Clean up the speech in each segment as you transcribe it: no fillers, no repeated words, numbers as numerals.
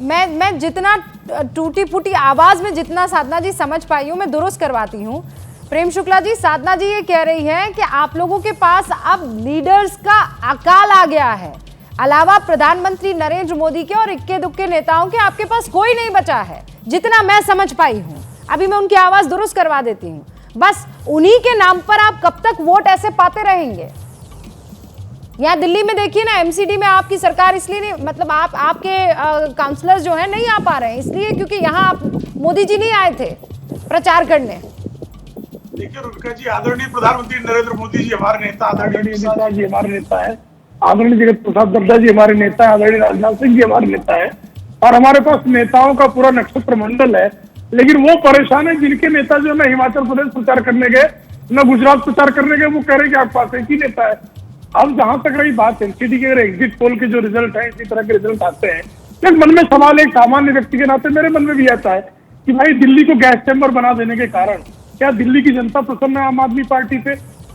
मैं जितना टूटी फूटी आवाज में जितना साधना जी समझ पाई हूँ मैं दुरुस्त करवाती हूँ। प्रेम शुक्ला जी, साधना जी ये कह रही हैं कि आप लोगों के पास अब लीडर्स का अकाल आ गया है, अलावा प्रधानमंत्री नरेंद्र मोदी के और इक्के दुक्के नेताओं के आपके पास कोई नहीं बचा है, जितना मैं समझ पाई हूँ। अभी मैं उनकी आवाज दुरुस्त करवा देती हूँ। बस उन्हीं के नाम पर आप कब तक वोट ऐसे पाते रहेंगे? यहाँ दिल्ली में देखिए ना, एमसीडी में आपकी सरकार इसलिए नहीं, मतलब आपके काउंसलर्स जो है नहीं आ पा रहे हैं इसलिए क्योंकि यहाँ मोदी जी नहीं आए थे प्रचार करने। देखिए रुबिका जी, आदरणीय प्रधानमंत्री नरेंद्र मोदी जी हमारे नेता, आदरणीय शाह जी हमारे नेता है, आदरणीय जगत प्रसाद नड्डा जी हमारे नेता है, आदरणीय राजनाथ सिंह जी हमारे नेता है, और हमारे पास नेताओं का पूरा नक्षत्र मंडल है। लेकिन वो परेशान है जिनके नेता जो है हिमाचल प्रदेश प्रचार करने गए, न गुजरात प्रचार करने गए, वो कह रहे कि आपके पास एक ही नेता है। अब जहां तक रही बात एनसीडी के एग्जिट पोल के जो रिजल्ट है, इसी तरह के रिजल्ट आते हैं, लेकिन मन में सवाल एक सामान्य व्यक्ति के नाते मेरे मन में भी आता है कि भाई दिल्ली को गैस चैम्बर बना देने के कारण क्या दिल्ली की जनता प्रसन्न है आम आदमी पार्टी से?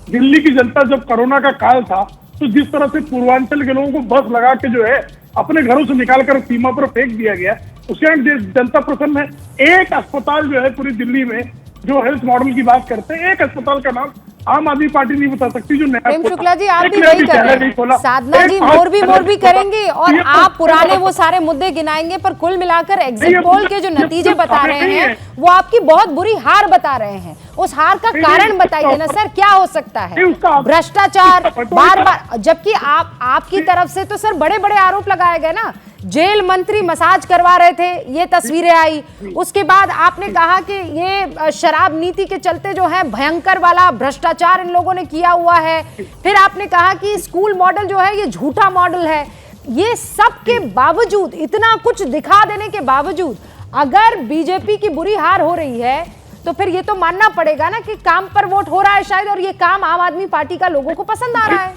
दिल्ली की जनता जब कोरोना का काल था तो जिस तरह से पूर्वांचल के लोगों को बस लगा के जो है अपने घरों से निकालकर सीमा पर फेंक दिया गया, उसके जनता प्रसन्न है। एक अस्पताल जो है पूरी दिल्ली में जो हेल्थ मॉडल की बात करते हैं, एक अस्पताल का नाम आम आदमी पार्टी नहीं बता सकती जो नया। प्रेम शुक्ला जी, आप भी नहीं कर रहे हैं, साधना जी मोरबी करेंगे और आप पुराने वो सारे मुद्दे गिनाएंगे, पर कुल मिलाकर एग्जिट पोल के जो नतीजे बता रहे हैं वो आपकी बहुत बुरी हार बता रहे हैं। उस हार का कारण बताइए ना सर, क्या हो सकता है? भ्रष्टाचार बार बार, जबकि आपकी तरफ से तो सर बड़े बड़े आरोप लगाए गए ना, जेल मंत्री मसाज करवा रहे थे, ये तस्वीरें आई। उसके बाद आपने कहा कि ये शराब नीति के चलते जो है भयंकर वाला भ्रष्टाचार इन लोगों ने किया हुआ है। फिर आपने कहा कि स्कूल मॉडल जो है ये झूठा मॉडल है। ये सब के बावजूद, इतना कुछ दिखा देने के बावजूद, अगर बीजेपी की बुरी हार हो रही है तो फिर ये तो मानना पड़ेगा ना कि काम पर वोट हो रहा है शायद, और ये काम आम आदमी पार्टी का लोगों को पसंद आ रहा है।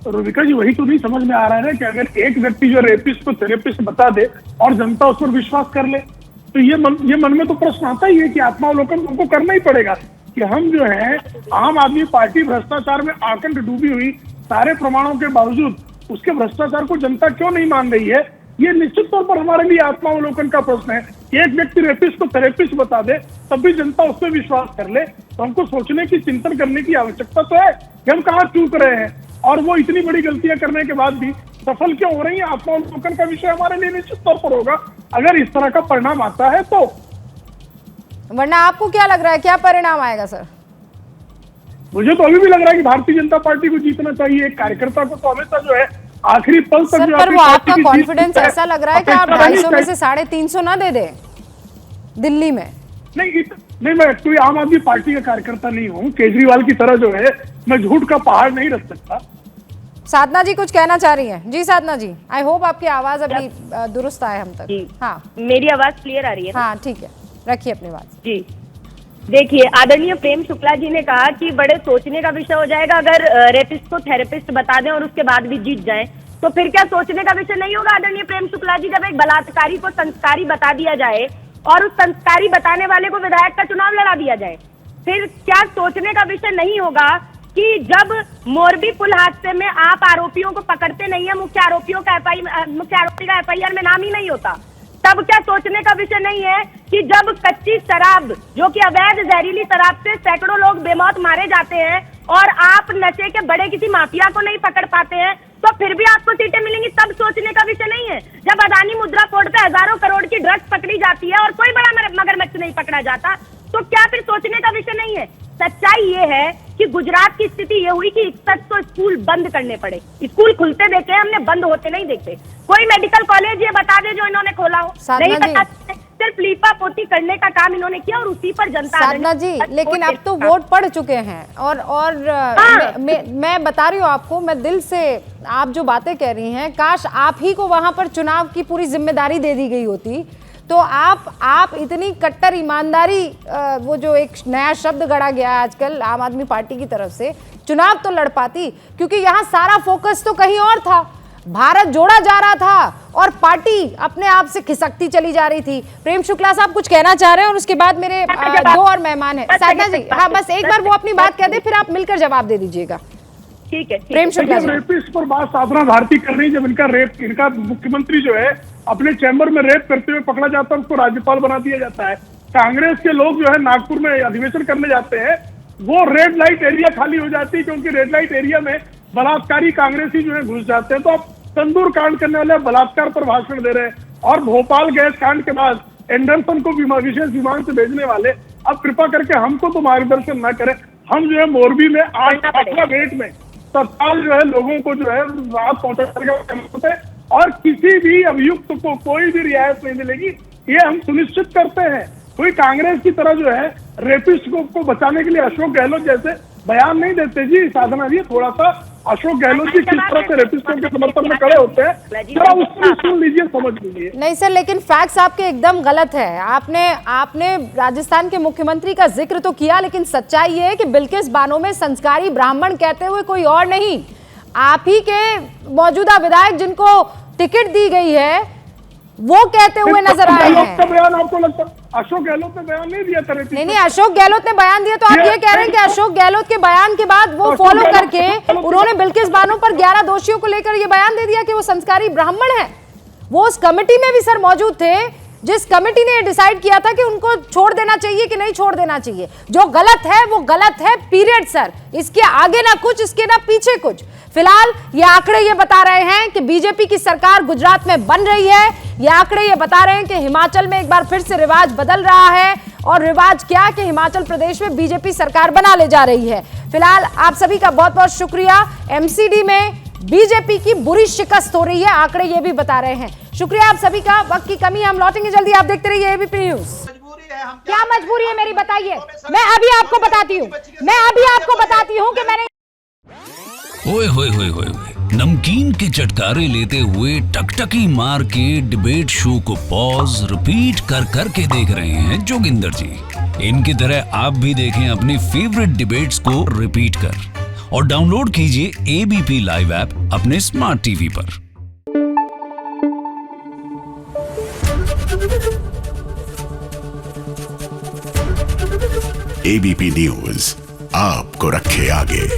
रुबिका जी, वही तो नहीं समझ में आ रहा है ना कि अगर एक व्यक्ति जो रेपिस्ट को थेरेपिस्ट बता दे और जनता उस पर विश्वास कर ले, तो ये मन में तो प्रश्न आता ही है कि आत्मावलोकन उनको करना ही पड़ेगा कि हम जो है आम आदमी पार्टी भ्रष्टाचार में आकंठ डूबी हुई, सारे प्रमाणों के बावजूद उसके भ्रष्टाचार को जनता क्यों नहीं मान रही है। ये निश्चित तौर पर हमारे लिए आत्मावलोकन का प्रश्न है। एक व्यक्ति रेपिस्ट को थेरेपिस्ट बता दे तब भी जनता उस पर विश्वास कर ले, तो हमको सोचने की, चिंतन करने की आवश्यकता तो है कि हम कहाँ चूक रहे हैं और वो इतनी बड़ी गलतियां करने के बाद भी सफल क्यों हो रही है। आत्मावलोकन का विषय हमारे लिए निश्चित तौर पर होगा अगर इस तरह का परिणाम आता है तो। वरना आपको क्या लग रहा है, क्या परिणाम आएगा सर? मुझे तो अभी भी लग रहा है कि भारतीय जनता पार्टी को जीतना चाहिए। एक कार्यकर्ता को तो हमेशा जो है आखिरी पल तक सर, पर वो आपका कॉन्फिडेंस ऐसा लग रहा है कि आप 250 में से 350 ना दे दे दिल्ली में। नहीं, मैं कोई आम आदमी पार्टी का कार्यकर्ता नहीं हूँ। केजरीवाल की तरह जो है मैं झूठ का पहाड़ नहीं रख सकता। साधना जी कुछ कहना चाह रही हैं? जी साधना जी, आई होप आपकी आवाज अभी दुरुस्त आए हम तक। हाँ, मेरी आवाज क्लियर आ रही है? हाँ ठीक है, रखिए अपनी बात। जी देखिए, आदरणीय प्रेम शुक्ला जी ने कहा कि बड़े सोचने का विषय हो जाएगा अगर रेपिस्ट को थेरेपिस्ट बता दें और उसके बाद भी जीत जाएं, तो फिर क्या सोचने का विषय नहीं होगा? आदरणीय प्रेम शुक्ला जी, जब एक बलात्कारी को संस्कारी बता दिया जाए और उस संस्कारी बताने वाले को विधायक का चुनाव लड़ा दिया जाए, फिर क्या सोचने का विषय नहीं होगा कि जब मोरबी पुल हादसे में आप आरोपियों को पकड़ते नहीं है, मुख्य आरोपी का एफआईआर में नाम ही नहीं होता, तब क्या सोचने का विषय नहीं है कि जब कच्ची शराब, जो कि अवैध जहरीली शराब से सैकड़ों लोग बेमौत मारे जाते हैं और आप नशे के बड़े किसी माफिया को नहीं पकड़ पाते हैं, तो फिर भी आपको सीटें मिलेंगी, तब सोचने का विषय नहीं है। जब अदानी मुद्रा कोड पे हजारों करोड़ की ड्रग्स पकड़ी जाती है और कोई बड़ा मगरमच्छ नहीं पकड़ा जाता, तो क्या फिर सोचने का विषय नहीं है? सच्चाई ये है कि गुजरात की स्थिति ये हुई कि 61 तो स्कूल बंद करने पड़े। स्कूल खुलते देखे हमने, बंद होते नहीं देखे। कोई मेडिकल कॉलेज ये बता दे जो इन्होंने खोला हो, नहीं बता सकते। सिर्फ लीपा पोती करने का काम इन्होंने किया और उसी पर जनता। साधना जी, लेकिन अब तो वोट पड़ चुके हैं और मैं बता रही हूँ आपको, मैं दिल से, आप जो बातें कह रही हैं, काश आप ही को वहां पर चुनाव की पूरी जिम्मेदारी दे दी गई होती, तो आप इतनी कट्टर ईमानदारी, वो जो एक नया शब्द गढ़ा गया है आजकल आम आदमी पार्टी की तरफ से, चुनाव तो लड़ पाती, क्योंकि यहाँ सारा फोकस तो कहीं और था। भारत जोड़ा जा रहा था और पार्टी अपने आप से खिसकती चली जा रही थी। प्रेम शुक्ला साहब कुछ कहना चाह रहे हैं और उसके बाद मेरे दो और मेहमान हैं। साधना जी, हाँ बस एक बार वो अपनी बात कह दे, फिर आप मिलकर जवाब दे दीजिएगा। ठीक है। प्रेम शुक्ला जी, रेपिस्ट पर बात साधना भारती कर रही है। जब इनका मुख्यमंत्री जो है अपने चैम्बर में रेप करते हुए पकड़ा जाता है, उसको राज्यपाल बना दिया जाता है। कांग्रेस के लोग जो है नागपुर में अधिवेशन करने जाते हैं, वो रेड लाइट एरिया खाली हो जाती है, क्योंकि रेड लाइट एरिया में बलात्कारी कांग्रेसी जो है घुस जाते हैं। तो अब तंदूर कांड करने वाले बलात्कार पर भाषण दे रहे हैं, और भोपाल गैस कांड के बाद एंडरसन को विशेष विमान से भेजने वाले अब कृपा करके हमको तो मार्गदर्शन न करें। हम जो है मोरबी में 8 रेट में तत्काल जो है लोगों को जो है राहत पहुंचाने का, और किसी भी अभियुक्त को कोई भी रियायत नहीं मिलेगी, ये हम सुनिश्चित करते हैं। कोई कांग्रेस की तरह जो है रेपिस्ट को बचाने के लिए अशोक गहलोत जैसे बयान नहीं देते जी। साधना जी, थोड़ा सा अशोक गहलोत जी किस तरह से रेपिस्टों के समर्थन में खड़े होते हैं, जरा उसको सुन लीजिए, समझ लीजिए। नहीं सर, लेकिन फैक्ट्स आपके एकदम गलत है। आपने राजस्थान के मुख्यमंत्री का जिक्र तो किया, लेकिन सच्चाई ये है कि बिल्किस बानो में संस्कारी ब्राह्मण कहते हुए कोई और नहीं, आप ही के मौजूदा विधायक जिनको टिकट दी गई है वो कहते हुए नजर आए हैं। बयान आपको लगता है अशोक गहलोत ने बयान नहीं दिया था? नहीं, अशोक गहलोत ने बयान दिया, तो आप ये कह रहे हैं कि अशोक गहलोत के बयान के बाद वो फॉलो करके उन्होंने बिल्किस बानो पर 11 दोषियों को लेकर ये बयान दे दिया कि वो संस्कारी ब्राह्मण है। वो उस कमेटी में भी सर मौजूद थे, जिस कमेटी ने डिसाइड किया था कि उनको छोड़ देना चाहिए कि नहीं छोड़ देना चाहिए। जो गलत है वो गलत है, पीरियड सर। इसके आगे ना कुछ, इसके ना पीछे कुछ। फिलहाल ये आंकड़े ये बता रहे हैं कि बीजेपी की सरकार गुजरात में बन रही है। ये आंकड़े ये बता रहे हैं कि हिमाचल में एक बार फिर से रिवाज बदल रहा है, और रिवाज क्या कि हिमाचल प्रदेश में बीजेपी सरकार बना ले जा रही है। फिलहाल आप सभी का बहुत बहुत शुक्रिया। एमसीडी में बीजेपी की बुरी शिकस्त हो रही है, आंकड़े ये भी बता रहे हैं। शुक्रिया आप सभी का। वक्त की कमी, हम लौटेंगे जल्दी, आप देखते रहिए एबीपी न्यूज। क्या मजबूरी है मेरी, बताइए। मैं अभी आपको बताती हूँ कि मैंने ओए होए होए होए, नमकीन के चटकारे लेते हुए टकटकी मार के डिबेट शो को पॉज रिपीट कर करके देख रहे हैं जोगिंदर जी। इनकी तरह आप भी देखें अपनी फेवरेट डिबेट्स को रिपीट कर, और डाउनलोड कीजिए एबीपी लाइव ऐप अपने स्मार्ट टीवी पर। एबीपी न्यूज आपको रखे आगे।